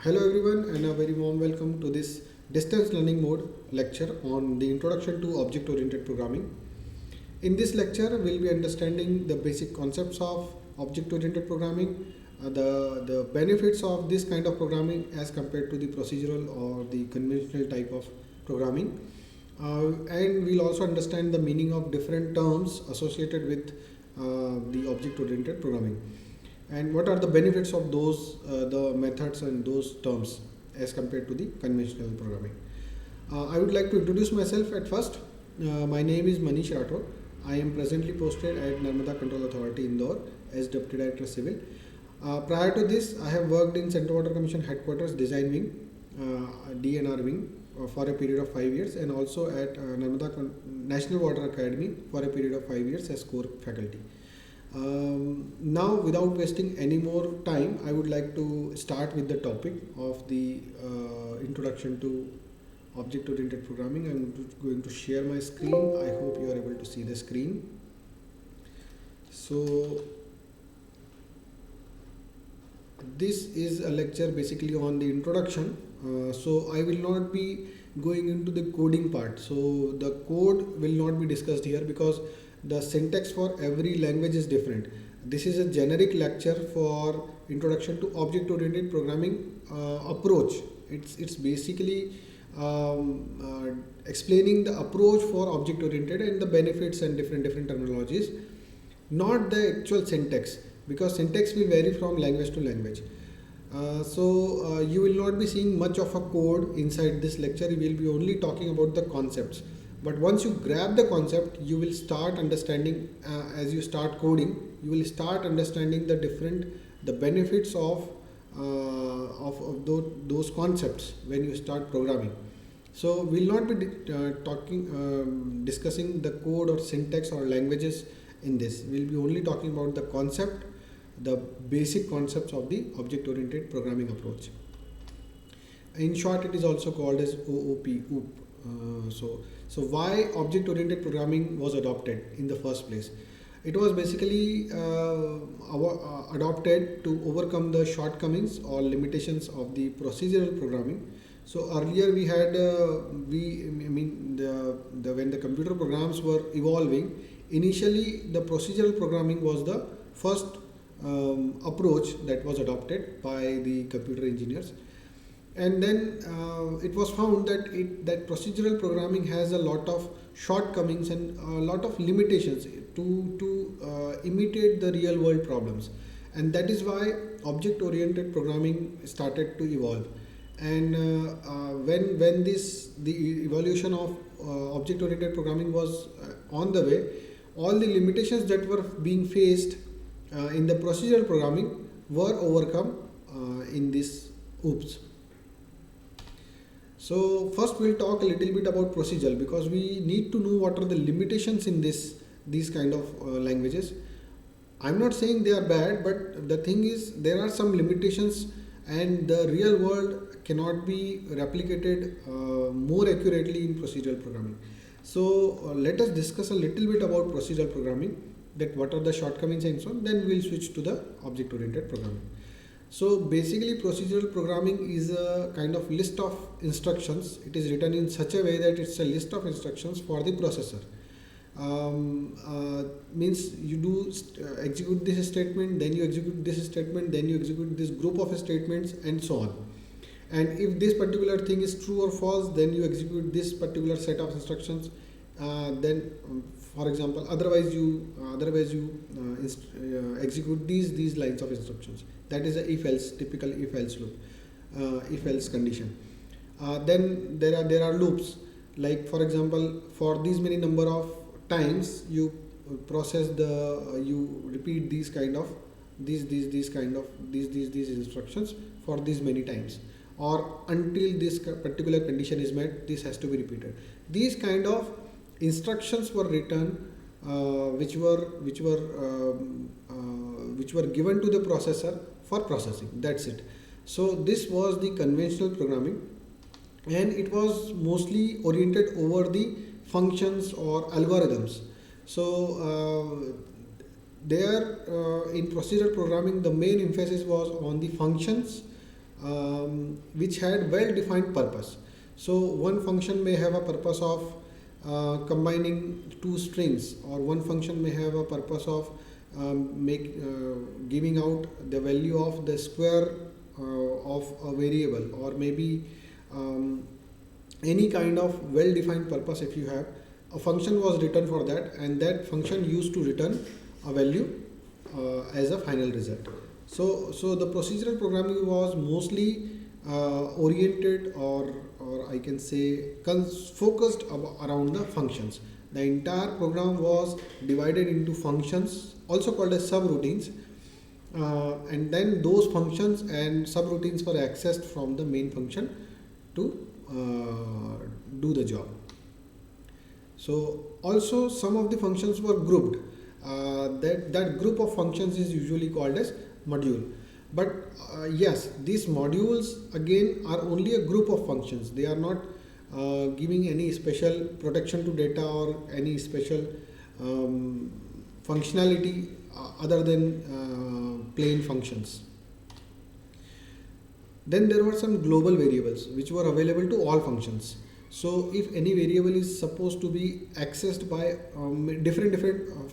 Hello everyone and a very warm welcome to this distance learning mode lecture on the introduction to object oriented programming. In this lecture we'll be understanding the basic concepts of object oriented programming, the benefits of this kind of programming as compared to the procedural or the conventional type of programming. And we'll also understand the meaning of different terms associated with the object oriented programming and what are the benefits of those the methods and those terms as compared to the conventional programming. I would like to introduce myself at first. My name is Manish Rathod. I am presently posted at Narmada Control Authority Indore as Deputy Director Civil. Prior to this, I have worked in Central Water Commission Headquarters Design Wing, DNR Wing, for a period of 5 years, and also at Narmada National Water Academy for a period of 5 years as core faculty. Now, without wasting any more time, I would like to start with the topic of the introduction to object-oriented programming. I'm going to share my screen. I hope you are able to see the screen. So, this is a lecture basically on the introduction. So, I will not be going into the coding part. So, the code will not be discussed here because the syntax for every language is different. This is a generic lecture for introduction to object oriented programming approach. It's basically explaining the approach for object oriented and the benefits and different terminologies, not the actual syntax, because syntax will vary from language to language. So you will not be seeing much of a code inside this lecture. We will be only talking about the concepts. But once you grab the concept, you will start understanding, as you start coding, you will start understanding the benefits of those concepts when you start programming. So we'll not be discussing the code or syntax or languages in this. We'll be only talking about the concept, the basic concepts of the object-oriented programming approach. In short, it is also called as OOP. So why object-oriented programming was adopted in the first place? It was basically adopted to overcome the shortcomings or limitations of the procedural programming. So earlier we had when the computer programs were evolving, initially the procedural programming was the first approach that was adopted by the computer engineers. And then it was found that procedural programming has a lot of shortcomings and a lot of limitations to imitate the real world problems, and that is why object oriented programming started to evolve. And when the evolution of object oriented programming was on the way, all the limitations that were being faced in the procedural programming were overcome in this OOPs. So first we'll talk a little bit about procedural, because we need to know what are the limitations in these kind of languages. I'm not saying they are bad, but the thing is there are some limitations and the real world cannot be replicated more accurately in procedural programming. So let us discuss a little bit about procedural programming, that what are the shortcomings and so on, then we'll switch to the object oriented programming. So basically procedural programming is a kind of list of instructions. It is written in such a way that it's a list of instructions for the processor. Means you do execute this statement, then you execute this statement, then you execute this group of statements and so on. And if this particular thing is true or false, then you execute this particular set of instructions. Then for example, otherwise you execute these lines of instructions. That is a if-else, typical if-else loop, if-else condition. Then there are loops, like for example, for these many number of times you you repeat these instructions for these many times, or until this particular condition is met, this has to be repeated. These kind of instructions were written which were given to the processor for processing. That's it. So this was the conventional programming, and it was mostly oriented over the functions or algorithms. So there in procedural programming, the main emphasis was on the functions which had well defined purpose. So one function may have a purpose of combining two strings, or one function may have a purpose of giving out the value of the square of a variable, or maybe any kind of well defined purpose. If you have a function was written for that, and that function used to return a value as a final result. So the procedural programming was mostly oriented, or I can say focused around the functions. The entire program was divided into functions, also called as subroutines, and then those functions and subroutines were accessed from the main function to do the job. So also some of the functions were grouped. That group of functions is usually called as module. But yes, these modules again are only a group of functions. They are not giving any special protection to data or any special functionality other than plain functions. Then there were some global variables which were available to all functions. So if any variable is supposed to be accessed by different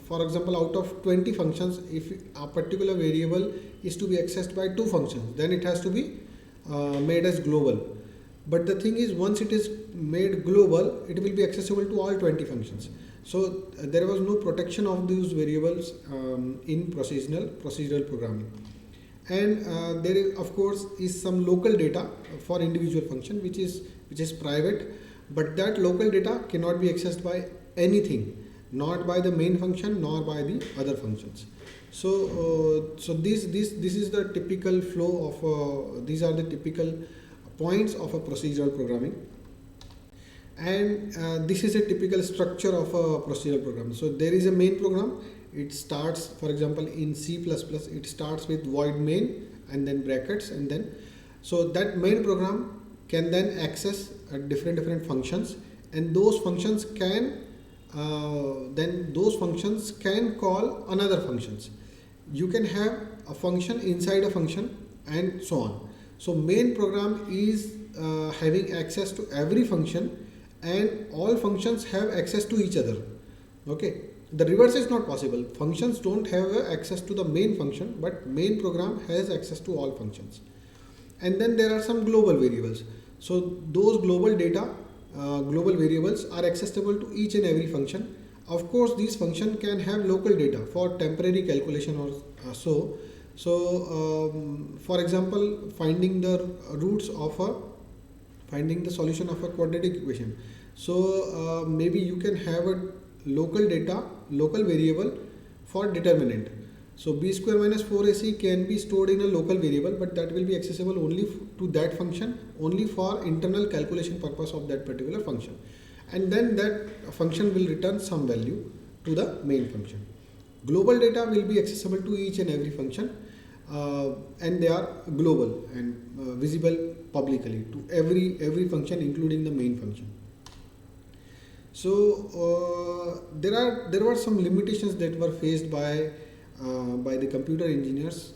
for example, out of 20 functions, if a particular variable is to be accessed by 2 functions, then it has to be made as global. But the thing is, once it is made global, it will be accessible to all 20 functions. So there was no protection of these variables in procedural programming. And there is, of course, is some local data for individual function which is private, but that local data cannot be accessed by anything, not by the main function nor by the other functions. So this is the typical flow of these are the typical points of a procedural programming, and this is a typical structure of a procedural program. So there is a main program. It starts, for example, in C++, it starts with void main and then brackets, and then so that main program can then access different functions, and those functions can call another functions. You can have a function inside a function and so on. So main program is having access to every function, and all functions have access to each other. Okay. The reverse is not possible. Functions don't have access to the main function, but main program has access to all functions. And then there are some global variables. So those global variables are accessible to each and every function. Of course, these functions can have local data for temporary calculation or so. So, for example, finding the solution of a quadratic equation. So maybe you can have a local variable for determinant. So b square minus 4ac can be stored in a local variable, but that will be accessible only to that function, only for internal calculation purpose of that particular function. And then that function will return some value to the main function. Global data will be accessible to each and every function, and they are global and visible publicly to every function, including the main function. So there were some limitations that were faced by the computer engineers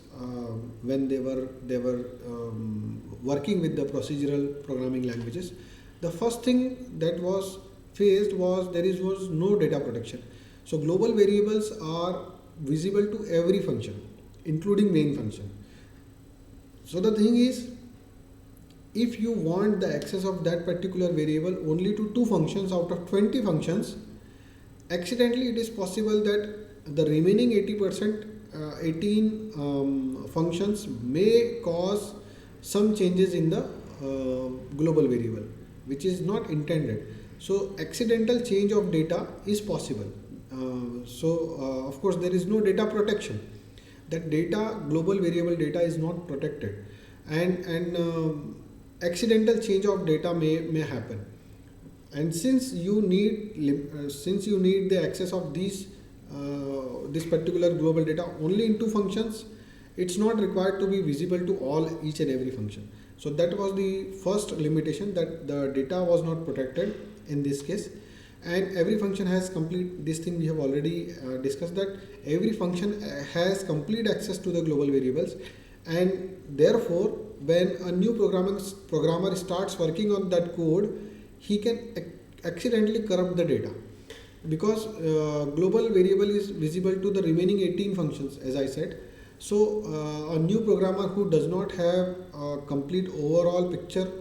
when they were working with the procedural programming languages. The first thing that was faced was there was no data protection. So global variables are visible to every function, including main function. So the thing is, if you want the access of that particular variable only to 2 functions out of 20 functions, accidentally it is possible that the remaining 18 functions may cause some changes in the global variable, which is not intended. So accidental change of data is possible. Of course there is no data protection. That global variable data is not protected, and accidental change of data may happen. And since you need the access of this particular global data only in 2 functions, it's not required to be visible to each and every function. So that was the first limitation, that the data was not protected in this case. And every function has this thing we have already discussed, that every function has complete access to the global variables, and therefore when a new programmer starts working on that code, he can accidentally corrupt the data, because global variable is visible to the remaining 18 functions, as I said. So a new programmer who does not have a complete overall picture,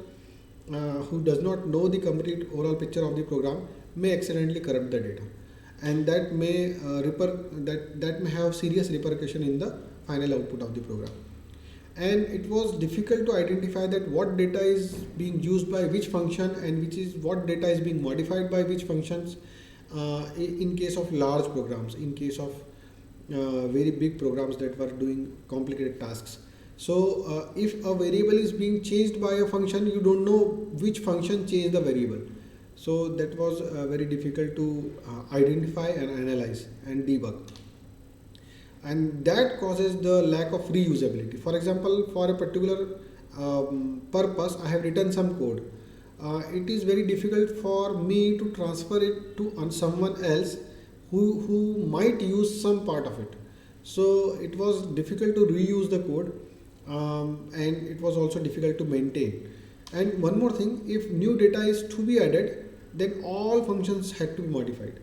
who does not know the complete overall picture of the program, may accidentally corrupt the data, and that may that may have serious repercussion in the final output of the program. And it was difficult to identify that what data is being used by which function, and what data is being modified by which functions, in case of large programs, in case of very big programs that were doing complicated tasks. So if a variable is being changed by a function, you don't know which function changed the variable. So that was very difficult to identify and analyze and debug. And that causes the lack of reusability. For example, for a particular purpose, I have written some code. It is very difficult for me to transfer it to someone else who might use some part of it. So it was difficult to reuse the code, and it was also difficult to maintain. And one more thing, if new data is to be added, then all functions had to be modified.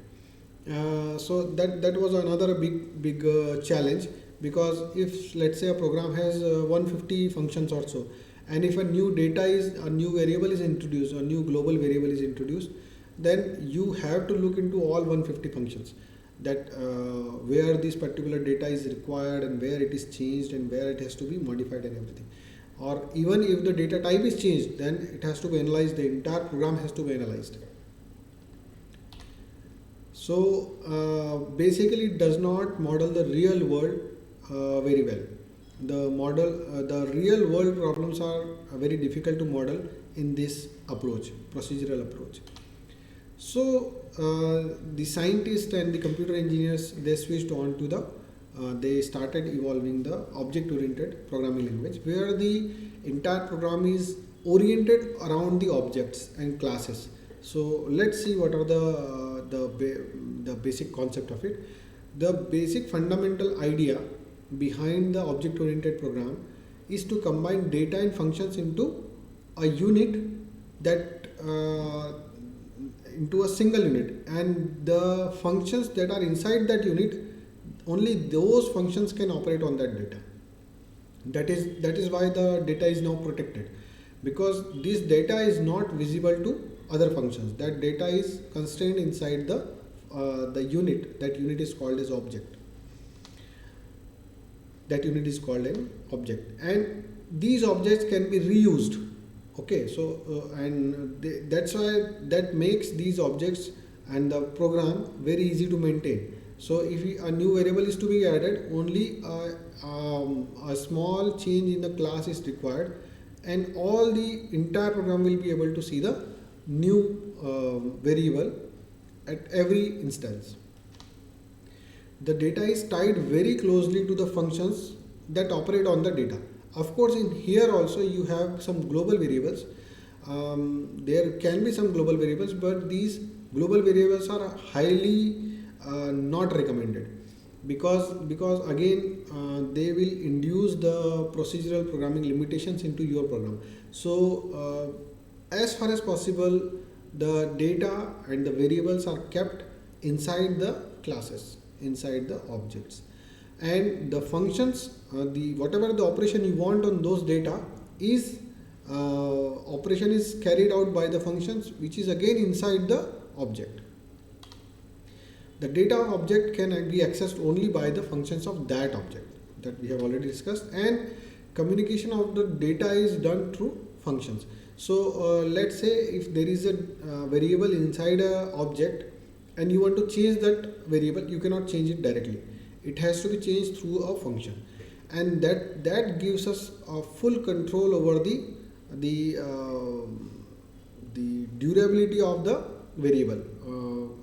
So that was another big challenge, because if, let's say, a program has 150 functions or so, and if a new variable is introduced, a new global variable is introduced, then you have to look into all 150 functions, that where this particular data is required and where it is changed and where it has to be modified and everything. Or even if the data type is changed, then it has to be analyzed, the entire program has to be analyzed. So basically it does not model the real world very well. The real world problems are very difficult to model in this approach, procedural approach. So the scientists and the computer engineers, they switched on to they started evolving the object-oriented programming language, where the entire program is oriented around the objects and classes. So let's see what are the basic concept of it. The basic fundamental idea behind the object-oriented program is to combine data and functions into a unit, that into a single unit, and the functions that are inside that unit, only those functions can operate on that data. That is why the data is now protected, because this data is not visible to other functions. That data is constrained inside the unit. That unit is called as object. That unit is called an object, and these objects can be reused. Okay, so that's why that makes these objects and the program very easy to maintain. So if a new variable is to be added, only a small change in the class is required, and all the entire program will be able to see the new variable at every instance. The data is tied very closely to the functions that operate on the data. Of course, in here also you have some global variables. There can be some global variables, but these global variables are highly not recommended, because again they will induce the procedural programming limitations into your program. So as far as possible, the data and the variables are kept inside the classes, inside the objects, and the functions, whatever the operation you want on those data is operation is carried out by the functions, which is again inside the object. The data object can be accessed only by the functions of that object, that we have already discussed, and communication of the data is done through functions. So let's say if there is a variable inside a object and you want to change that variable, you cannot change it directly. It has to be changed through a function, and that gives us a full control over the durability of the variable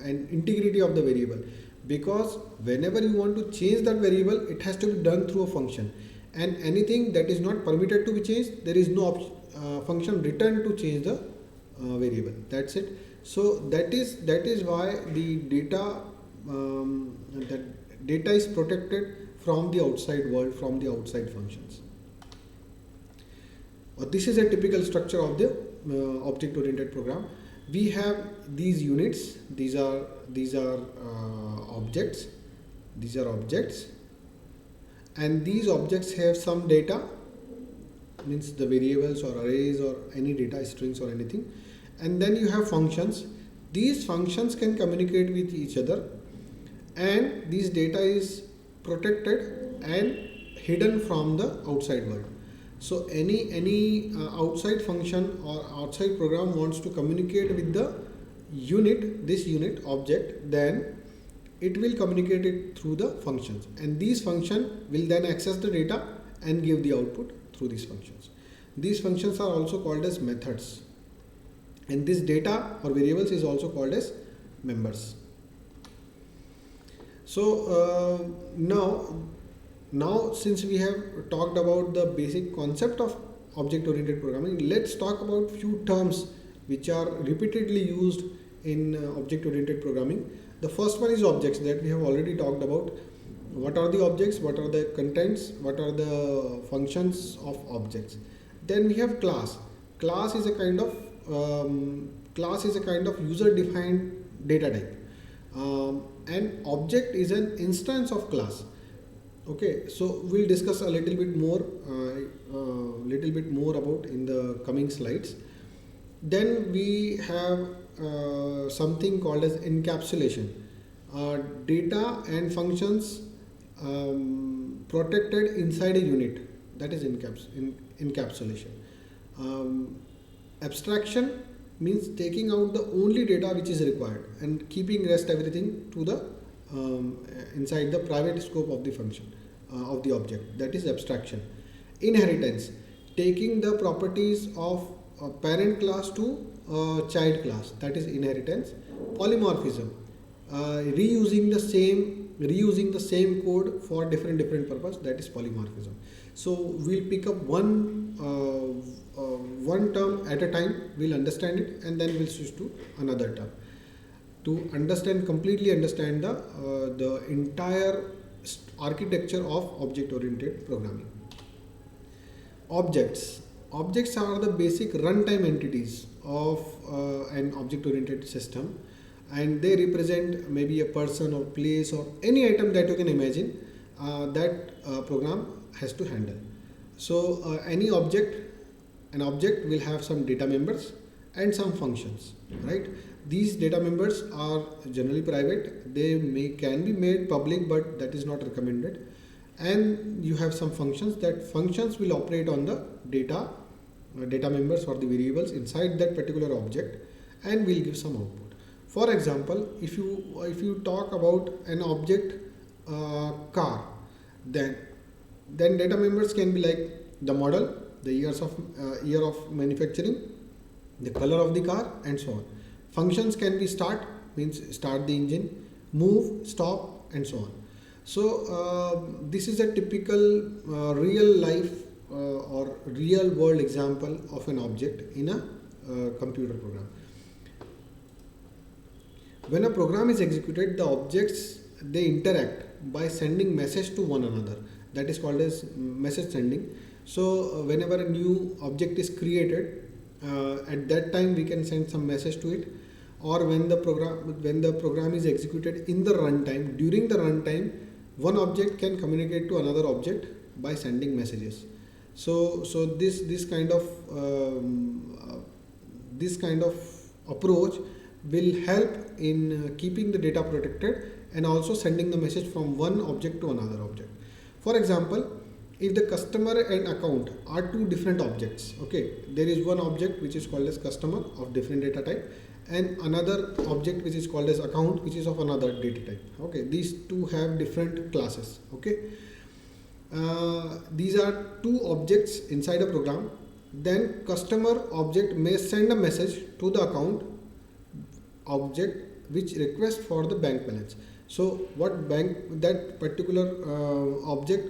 and integrity of the variable, because whenever you want to change that variable, it has to be done through a function, and anything that is not permitted to be changed, there is no function return to change the variable. That's it. So that is why the data is protected from the outside world, from the outside functions. This is a typical structure of the object oriented program. We have these units. These are objects. These are objects, and these objects have some data, means the variables or arrays or any data, strings or anything. And then you have functions. These functions can communicate with each other, and this data is protected and hidden from the outside world. So any outside function or outside program wants to communicate with the unit, this unit object, then it will communicate it through the functions, and these function will then access the data and give the output through these functions. These functions are also called as methods, and this data or variables is also called as members. So now since we have talked about the basic concept of object oriented programming, let's talk about few terms which are repeatedly used in object oriented programming. The first one is objects, that we have already talked about. What are the objects, what are the contents, what are the functions of objects. Then we have class. Class is a kind of user defined data type. And object is an instance of class. Okay, so we'll discuss a little bit more about in the coming slides. Then we have something called as encapsulation. Data and functions protected inside a unit, that is encapsulation. Abstraction means taking out the only data which is required and keeping rest everything to the inside the private scope of the function of the object, that is abstraction. Inheritance, taking the properties of a parent class to a child class, that is inheritance. Polymorphism, reusing the same code for different purpose, that is polymorphism. So we'll pick up one term at a time, we'll understand it, and then we'll switch to another term to completely understand the entire architecture of object oriented programming. Objects are the basic runtime entities of an object oriented system, and they represent maybe a person or place or any item that you can imagine that program has to handle. So an object will have some data members and some functions, right? These data members are generally private. They can be made public, but that is not recommended. And you have some functions. That functions will operate on the data members or the variables inside that particular object, and will give some output. For example, if you talk about an object car, then data members can be like the model, the year of manufacturing, the color of the car, and so on. Functions can be start, means start the engine, move, stop, and so on. So this is a typical real life or real world example of an object in a computer program. When a program is executed, the objects, they interact by sending message to one another. That is called as message sending. So whenever a new object is created, at that time we can send some message to it. Or when the program is executed in the runtime, during the runtime, one object can communicate to another object by sending messages. So this kind of approach will help in keeping the data protected and also sending the message from one object to another object. For example, if the customer and account are two different objects, okay, there is one object which is called as customer of different data type, and another object which is called as account, which is of another data type. Okay, these two have different classes. Okay, these are two objects inside a program. Then customer object may send a message to the account object which requests for the bank balance. So what that particular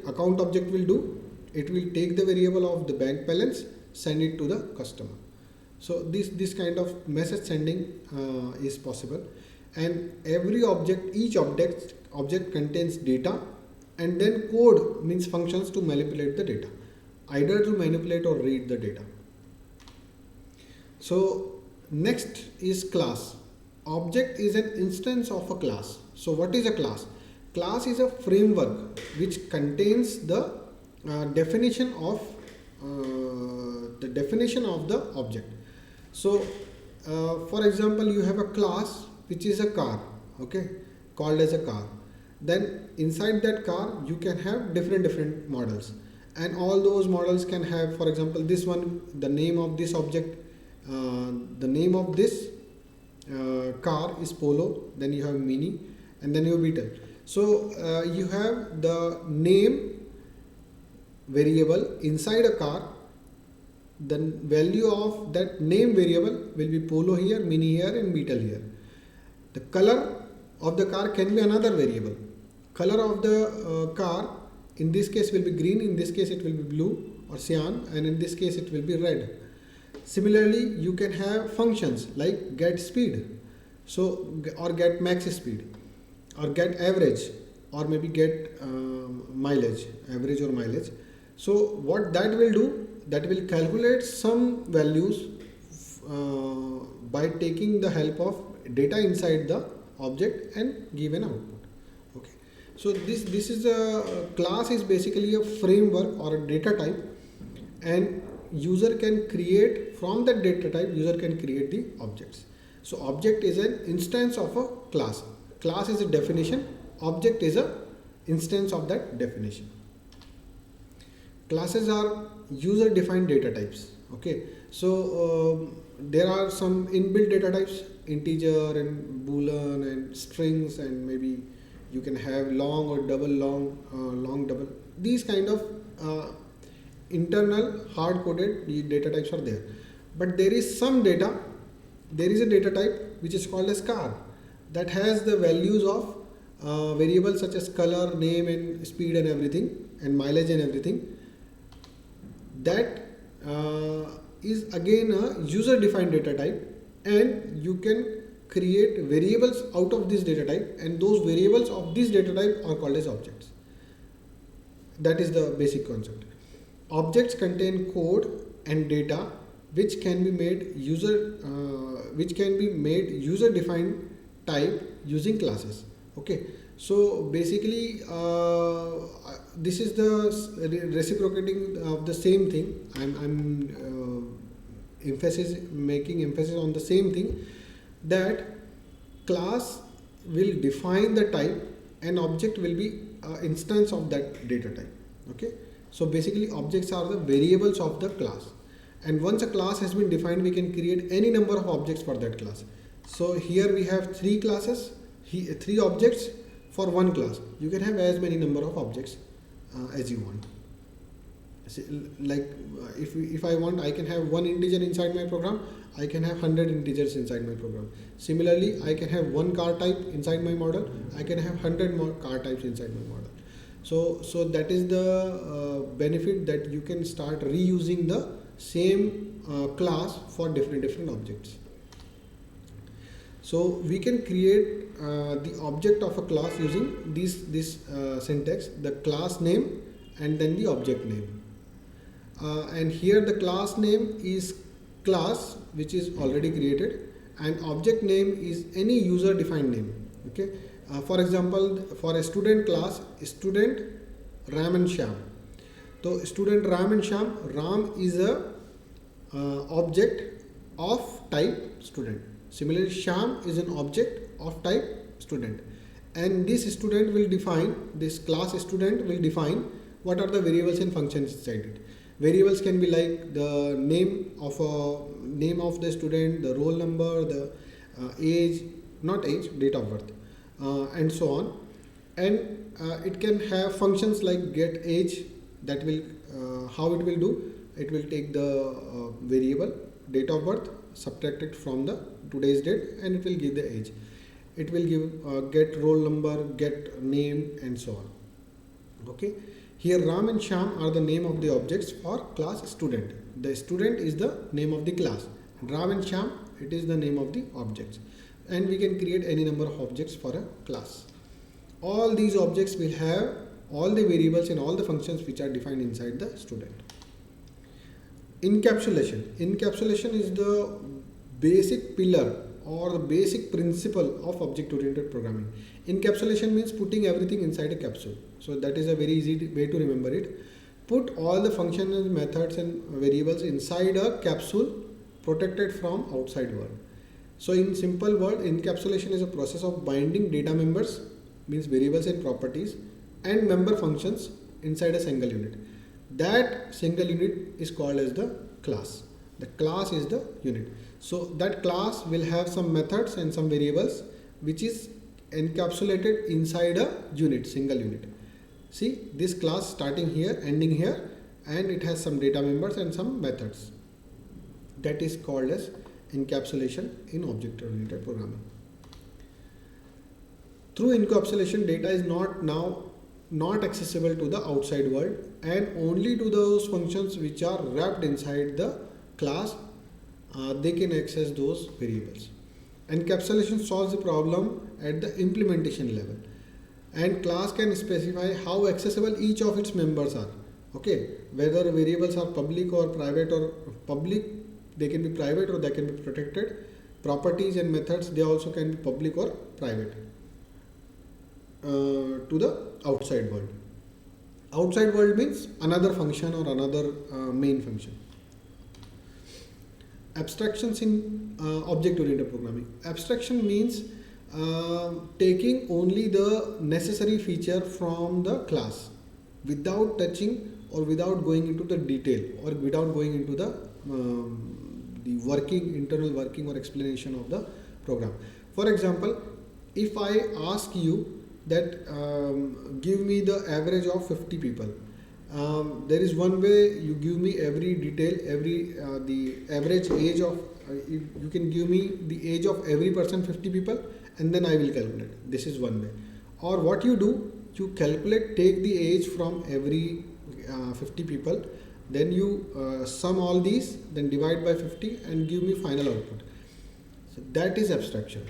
account object will do, it will take the variable of the bank balance, send it to the customer. So this kind of message sending is possible, and each object contains data, and then code, means functions to manipulate the data, either to manipulate or read the data. So next is class. Object is an instance of a class. So what is a class? Class is a framework which contains the definition of the object. So for example, you have a class which is a car, okay, called as a car. Then inside that car you can have different models, and all those models can have, for example, this one, the name of this object, the name of this car is Polo, then you have Mini, and then you have Beetle. So you have the name variable inside a car. The value of that name variable will be Polo here, Mini here, and Beetle here. The color of the car can be another variable. Color of the car in this case will be green, in this case it will be blue or cyan, and in this case it will be red. Similarly, you can have functions like get speed, so or get max speed, or get average, or maybe get mileage, average or mileage. So what that will do, that will calculate some values by taking the help of data inside the object and give an output. Okay, so this is a class is basically a framework or a data type, and user can create from that data type, user can create the objects. So object is an instance of a class. Class is a definition, object is a instance of that definition. Classes are user defined data types. Okay, so there are some inbuilt data types, integer and boolean and strings, and maybe you can have long or double long, long double. These kind of internal hard coded data types are there. But there is some data, there is a data type which is called as car, that has the values of variables such as color, name, and speed and everything, and mileage and everything. That is again a user defined data type, and you can create variables out of this data type, and those variables of this data type are called as objects. That is the basic concept. Objects contain code and data which can be made user defined type using classes. Okay, so basically this is the reciprocating of the same thing. I'm making emphasis on the same thing, that class will define the type and object will be instance of that data type. Okay, so basically objects are the variables of the class, and once a class has been defined, we can create any number of objects for that class. So here we have three classes, three objects for one class. You can have as many number of objects as you want. Like if I want, I can have one integer inside my program, I can have 100 integers inside my program. Similarly, I can have one car type inside my model, I can have 100 more car types inside my model. So that is the benefit, that you can start reusing the same class for different objects. So we can create the object of a class using this syntax, the class name and then the object name. And here the class name is class which is already created, and object name is any user defined name. Okay, for example, for a student class, student Ram and Shyam. So student Ram and Shyam, Ram is a object of type student. Similarly, Shyam is an object of type student, and this student will define, this class student will define what are the variables and functions inside it. Variables can be like the name of the student, the roll number, the age, not age, date of birth, and so on. And it can have functions like get age. That will how it will do. It will take the variable date of birth, subtract it from the today's date, and it will give the age. It will give get roll number, get name, and so on. Okay. Here Ram and Shyam are the name of the objects for class student. The student is the name of the class. Ram and Shyam, it is the name of the objects. And we can create any number of objects for a class. All these objects will have all the variables and all the functions which are defined inside the student. Encapsulation. Encapsulation is the basic pillar or the basic principle of object oriented programming. Encapsulation means putting everything inside a capsule. So that is a very easy way to remember it. Put all the functions, methods and variables inside a capsule protected from outside world. So in simple word, encapsulation is a process of binding data members, means variables and properties, and member functions inside a single unit. That single unit is called as the class. The class is the unit. So that class will have some methods and some variables which is encapsulated inside a unit, single unit. See, this class starting here, ending here, and it has some data members and some methods. That is called as encapsulation in object-oriented programming. Through encapsulation, data is not accessible to the outside world and only to those functions which are wrapped inside the class. They can access those variables. Encapsulation solves the problem at the implementation level, and class can specify how accessible each of its members are. Okay, whether variables are public or private, or public, they can be private or they can be protected. Properties and methods, they also can be public or private to the outside world. Outside world means another function or another main function. Abstractions in object-oriented programming. Abstraction means taking only the necessary feature from the class without touching or without going into the detail or without going into the internal working or explanation of the program. For example, if I ask you that give me the average of 50 people, there is one way you give me every detail, the average age of, you can give me the age of every person, 50 people, and then I will calculate. This is one way. Or what you do, you calculate, take the age from every 50 people, then you sum all these, then divide by 50 and give me final output. So that is abstraction.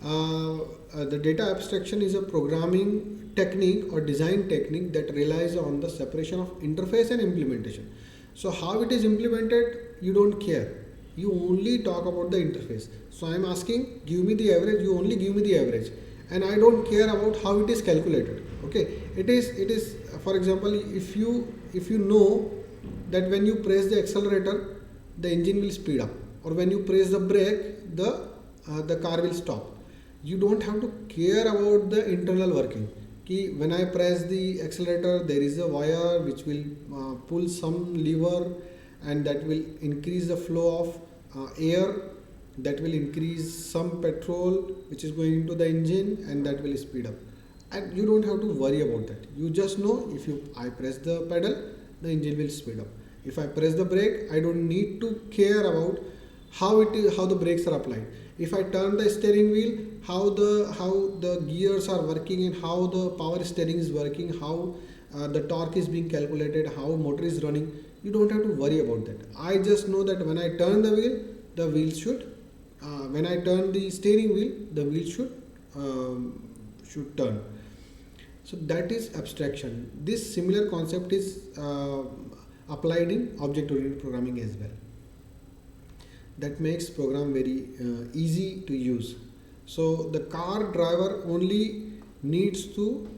The data abstraction is a programming technique or design technique that relies on the separation of interface and implementation. So how it is implemented, you don't care. You only talk about the interface. So I am asking, give me the average, you only give me the average. And I don't care about how it is calculated. Okay, it is for example, if you know that when you press the accelerator, the engine will speed up, or when you press the brake, the car will stop. You don't have to care about the internal working. When I press the accelerator, there is a wire which will pull some lever, and that will increase the flow of air, that will increase some petrol which is going into the engine, and that will speed up. And you don't have to worry about that. You just know, if I press the pedal, the engine will speed up. If I press the brake, I don't need to care about how the brakes are applied. If I turn the steering wheel, how the gears are working and how the power steering is working, how the torque is being calculated, how motor is running, you don't have to worry about that. I just know that when I turn the wheel should, when I turn the steering wheel, the wheel should turn. So that is abstraction. This similar concept is applied in object-oriented programming as well. That makes program very easy to use. So the car driver only needs to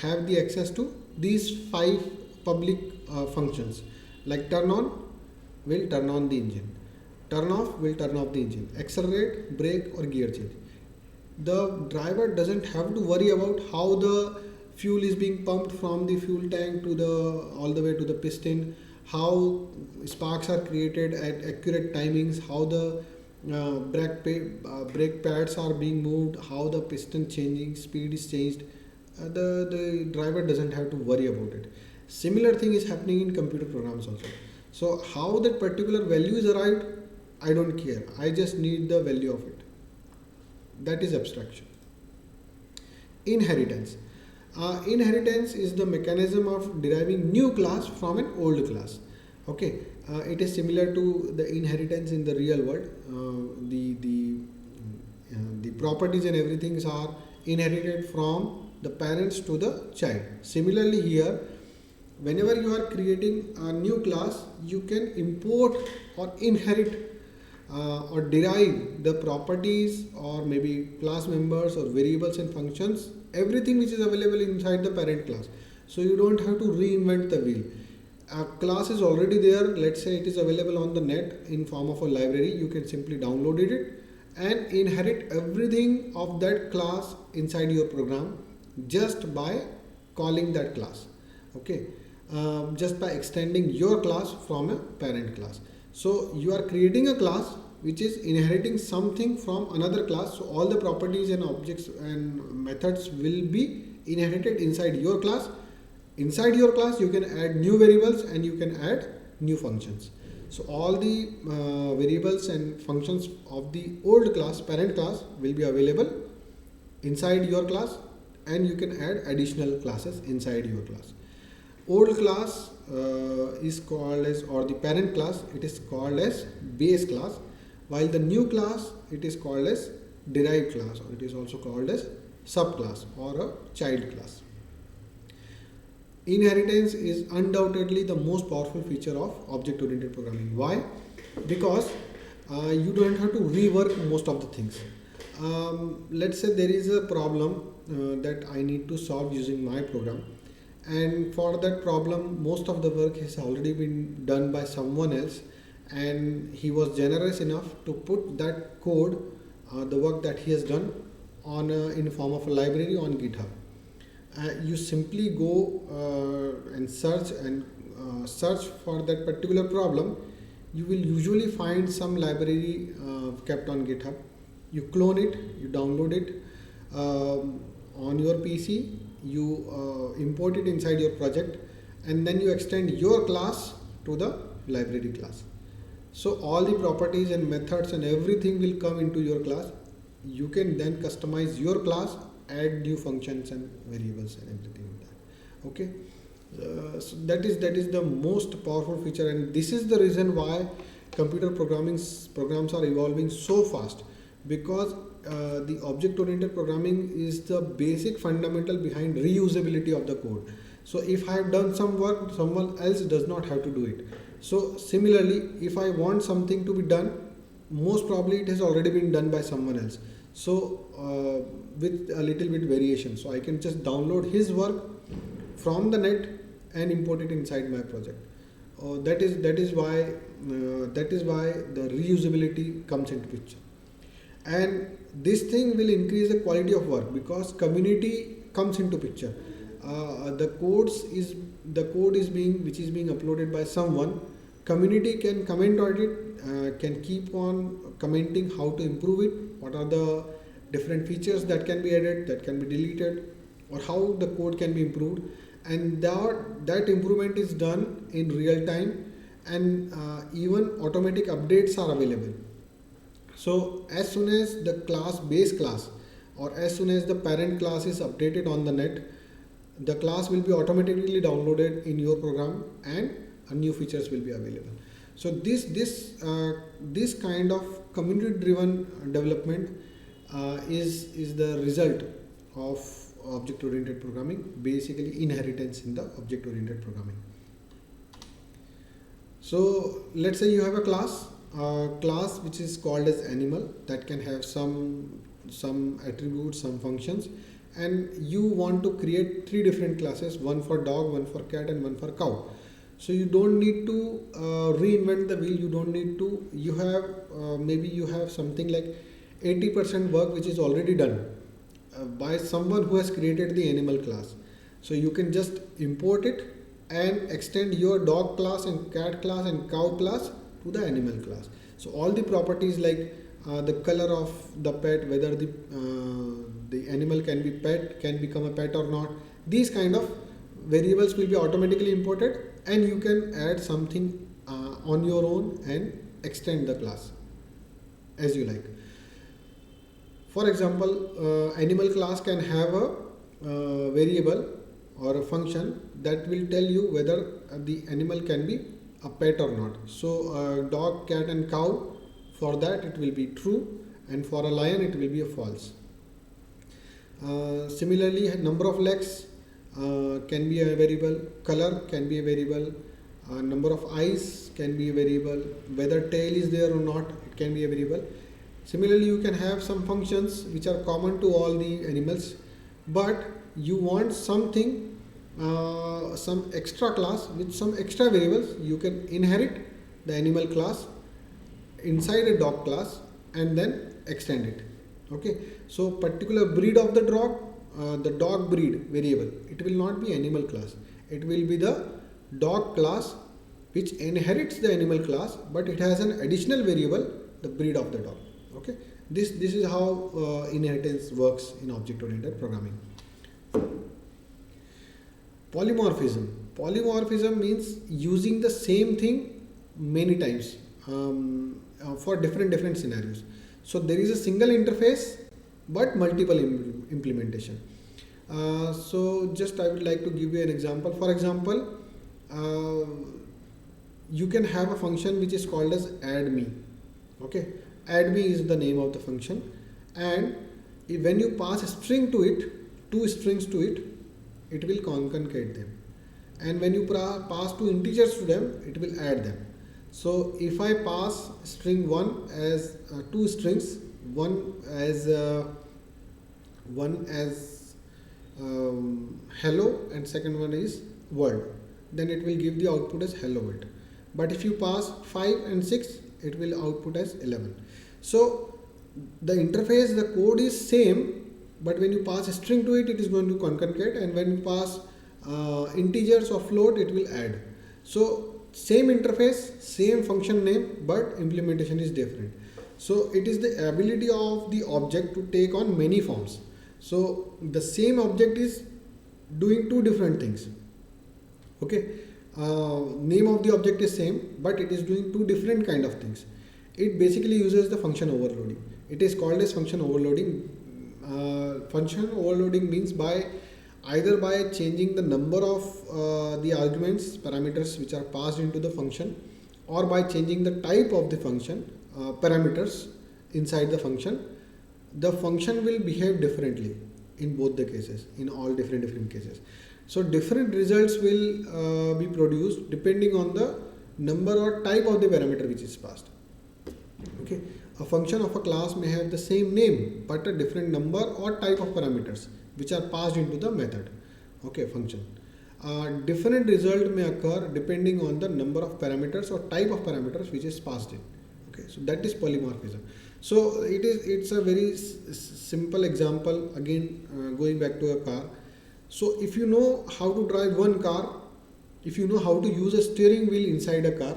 have the access to these 5 public functions, like turn on will turn on the engine, turn off will turn off the engine, accelerate, brake or gear change. The driver doesn't have to worry about how the fuel is being pumped from the fuel tank to all the way to the piston, how sparks are created at accurate timings, how the brake pads are being moved, how the piston changing speed is changed. The driver doesn't have to worry about it. Similar thing is happening in computer programs also. So how that particular value is arrived, I don't care. I just need the value of it. That is abstraction. Inheritance. Inheritance is the mechanism of deriving new class from an old class. Okay, it is similar to the inheritance in the real world. The properties and everything are inherited from the parents to the child. Similarly here, whenever you are creating a new class, you can import or inherit or derive the properties or maybe class members or variables and functions, everything which is available inside the parent class. So you don't have to reinvent the wheel. A class is already there. Let's say it is available on the net in form of a library. You can simply download it and inherit everything of that class inside your program just by calling that class. Okay, just by extending your class from a parent class. So you are creating a class which is inheriting something from another class. So all the properties and objects and methods will be inherited inside your class. Inside your class you can add new variables and you can add new functions. So all the variables and functions of the old class, parent class, will be available inside your class, and you can add additional classes inside your class. Old class is called as, or the parent class, it is called as base class, while the new class, it is called as derived class, or it is also called as subclass or a child class. Inheritance is undoubtedly the most powerful feature of object-oriented programming. Why? Because you don't have to rework most of the things. Let's say there is a problem that I need to solve using my program, and for that problem most of the work has already been done by someone else, and he was generous enough to put that code, the work that he has done, on in form of a library on GitHub. You simply go and search for that particular problem. You will usually find some library kept on GitHub. You clone it, you download it on your PC, you import it inside your project, and then you extend your class to the library class. So all the properties and methods and everything will come into your class. You can then customize your class, add new functions and variables and everything like that. Okay, so that is the most powerful feature, and this is the reason why computer programming programs are evolving so fast, because the object-oriented programming is the basic fundamental behind reusability of the code. So if I have done some work, someone else does not have to do it. So similarly, if I want something to be done, most probably it has already been done by someone else. So with a little bit variation, so I can just download his work from the net and import it inside my project. That is why the reusability comes into picture. And this thing will increase the quality of work because community comes into picture. The code is being uploaded by someone. Community can comment on it, can keep on commenting how to improve it, what are the different features that can be added, that can be deleted, or how the code can be improved, and that improvement is done in real time, and even automatic updates are available. So as soon as the base class, or as soon as the parent class is updated on the net, the class will be automatically downloaded in your program and new features will be available. So this kind of community driven development is the result of object oriented programming, basically inheritance in the object oriented programming. So let's say you have a class which is called as animal, that can have some attributes, some functions, and you want to create 3 different classes, one for dog, one for cat, and one for cow. So you don't need to reinvent the wheel. You don't need to. You have maybe you have something like 80% work which is already done by someone who has created the animal class. So you can just import it and extend your dog class and cat class and cow class to the animal class. So all the properties like the color of the pet, whether the animal can become a pet or not, these kind of variables will be automatically imported, and you can add something on your own and extend the class as you like. For example, animal class can have a variable or a function that will tell you whether the animal can be a pet or not. So dog, cat and cow, for that it will be true, and for a lion it will be a false. Similarly, number of legs can be a variable, color can be a variable, Number of eyes can be a variable. Whether tail is there or not, it can be a variable. Similarly, you can have some functions which are common to all the animals, but you want something, some extra class with some extra variables. You can inherit the animal class inside a dog class and then extend it. Okay, so particular breed of the dog breed variable, it will not be animal class, it will be the dog class which inherits the animal class, but it has an additional variable, the breed of the dog. Okay, this is how inheritance works in object oriented programming. Polymorphism means using the same thing many times for different scenarios. So there is a single interface but multiple implementation. So just I would like to give you an example. For example, you can have a function which is called as addMe. Okay, addMe is the name of the function, and when you pass a string to it, two strings to it, it will concatenate them, and when you pass two integers to them, it will add them. So if I pass string 1 as two strings, one as hello and second one is world, then it will give the output as hello world. But if you pass 5 and 6, it will output as 11. So the interface, the code is same, but when you pass a string to it, it is going to concatenate, and when you pass integers or float, it will add. So same interface, same function name, but implementation is different. So it is the ability of the object to take on many forms. So the same object is doing two different things. Okay, name of the object is same, but it is doing two different kind of things. It basically uses the function overloading. It is called as function overloading. Function overloading means either by changing the number of the arguments, parameters which are passed into the function, or by changing the type of the function, parameters inside the function will behave differently in both the cases, in all different cases. So different results will be produced depending on the number or type of the parameter which is passed. Okay, a function of a class may have the same name but a different number or type of parameters which are passed into the method. Okay, function. Different result may occur depending on the number of parameters or type of parameters which is passed in. Okay, so that is polymorphism. So it's a very simple example, again going back to a car. So if you know how to drive one car, if you know how to use a steering wheel inside a car,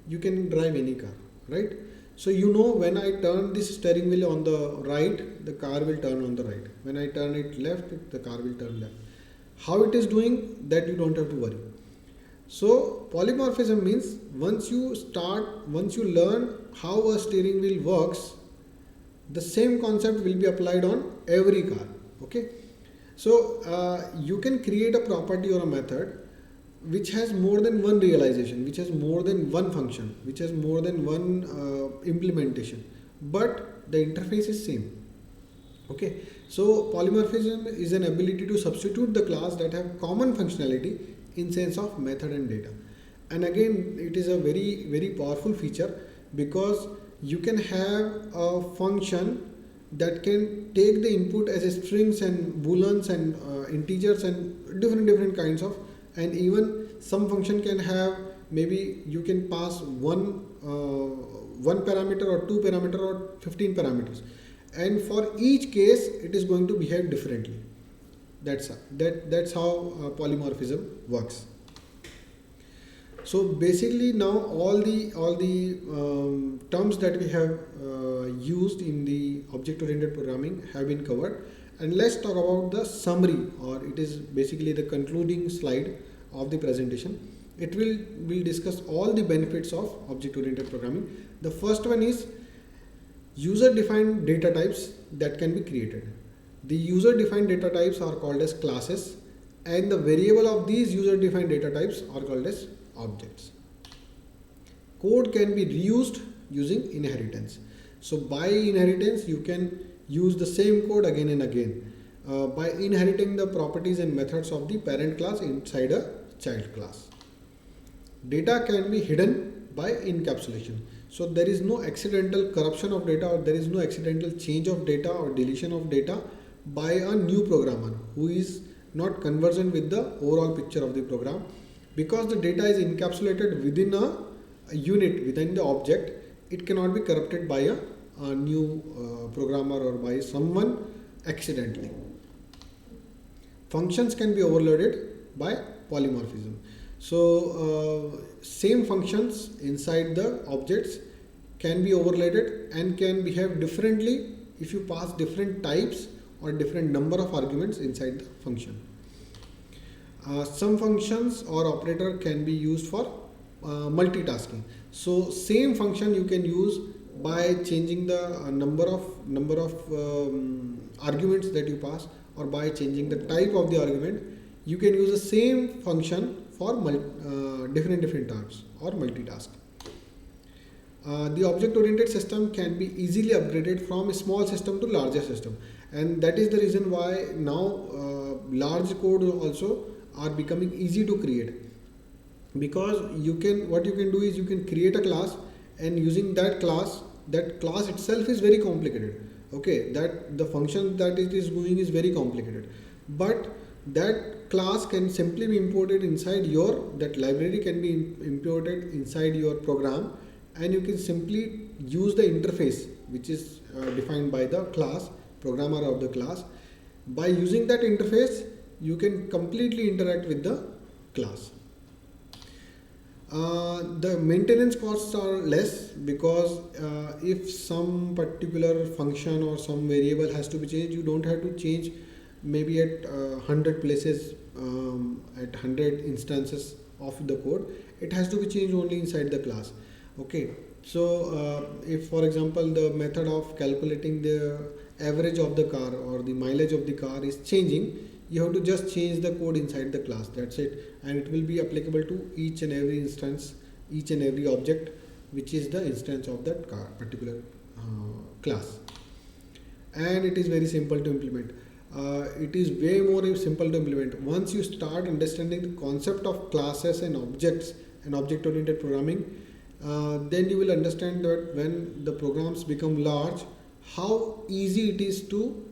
you can drive any car, right? So you know when I turn this steering wheel on the right, the car will turn on the right. When I turn it left, the car will turn left. How it is doing, that you don't have to worry. So polymorphism means once you learn how a steering wheel works, the same concept will be applied on every car. Okay, so you can create a property or a method which has more than one realization, which has more than one function, which has more than one implementation, but the interface is same. Okay, so polymorphism is an ability to substitute the class that have common functionality in sense of method and data. And again, it is a very powerful feature because you can have a function that can take the input as a strings and booleans and integers and different kinds of, and even some function can have, maybe you can pass one parameter or two parameter or 15 parameters, and for each case it is going to behave differently. That's how polymorphism works. So basically now all the terms that we have used in the object oriented programming have been covered, and let's talk about the summary, or it is basically the concluding slide of the presentation. It will discuss all the benefits of object oriented programming. The first one is user defined data types that can be created. The user defined data types are called as classes, and the variable of these user defined data types are called as objects. Code can be reused using inheritance. So by inheritance you can use the same code again and again by inheriting the properties and methods of the parent class inside a child class. Data can be hidden by encapsulation. So there is no accidental corruption of data, or there is no accidental change of data or deletion of data by a new programmer who is not conversant with the overall picture of the program, because the data is encapsulated within a unit, within the object. It cannot be corrupted by a new programmer or by someone accidentally. Functions can be overloaded by polymorphism. So same functions inside the objects can be overloaded and can behave differently if you pass different types or different number of arguments inside the function. Some functions or operator can be used for multitasking. So same function you can use by changing the number of arguments that you pass, or by changing the type of the argument. You can use the same function for different tasks or multitask. The object-oriented system can be easily upgraded from a small system to larger system, and that is the reason why now large code also are becoming easy to create, because what you can do is you can create a class, and using that class itself is very complicated. Okay, that the function that it is doing is very complicated, but that class can simply be imported inside that library can be imported inside your program, and you can simply use the interface which is defined by the class programmer of the class. By using that interface, you can completely interact with the class. The maintenance costs are less, because if some particular function or some variable has to be changed, you don't have to change maybe at 100 places, at 100 instances of the code. It has to be changed only inside the class. Okay, so if for example the method of calculating the average of the car or the mileage of the car is changing, you have to just change the code inside the class. That's it, and it will be applicable to each and every instance, each and every object which is the instance of that car particular class. And it is very simple to implement. It is way more simple to implement once you start understanding the concept of classes and objects and object-oriented programming. Then you will understand that when the programs become large, how easy it is to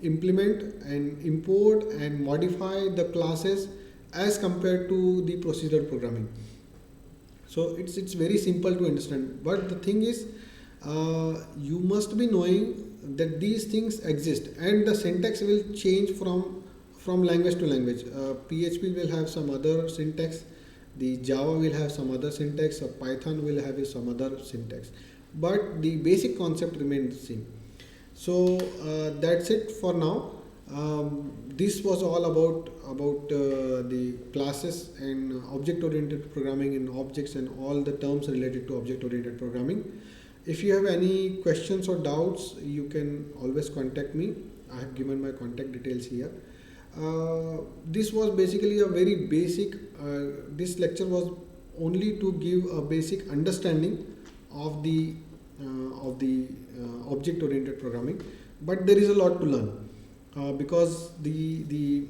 implement and import and modify the classes as compared to the procedural programming. So it's very simple to understand, but the thing is you must be knowing that these things exist, and the syntax will change from language to language. PHP will have some other syntax, the Java will have some other syntax, or Python will have some other syntax, but the basic concept remains the same. So that's it for now. This was all about the classes and object-oriented programming and objects and all the terms related to object-oriented programming. If you have any questions or doubts, you can always contact me. I have given my contact details here. This was basically a very basic, this lecture was only to give a basic understanding of the object-oriented programming, but there is a lot to learn, because the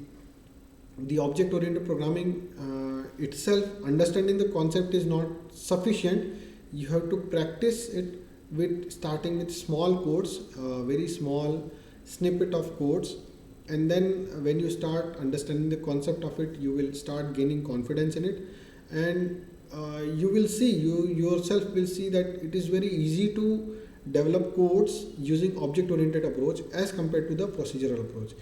object-oriented programming itself, understanding the concept is not sufficient. You have to practice it with starting with small codes, very small snippet of codes, and then when you start understanding the concept of it, you will start gaining confidence in it, and you will see, you yourself will see that it is very easy to develop codes using object-oriented approach as compared to the procedural approach.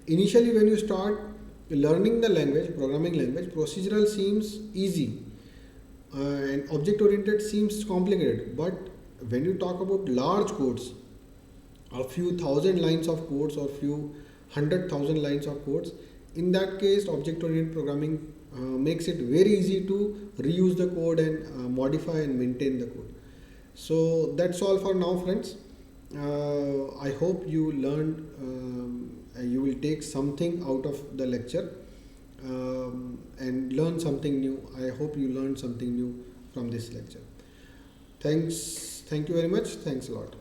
Initially, when you start learning the language, programming language, procedural seems easy and object-oriented seems complicated. But when you talk about large codes, a few thousand lines of codes or few 100,000 lines of codes, in that case object-oriented programming makes it very easy to reuse the code and modify and maintain the code. So that's all for now, friends. I hope you learned, you will take something out of the lecture and learn something new. I hope you learned something new from this lecture. Thank you very much. Thanks a lot.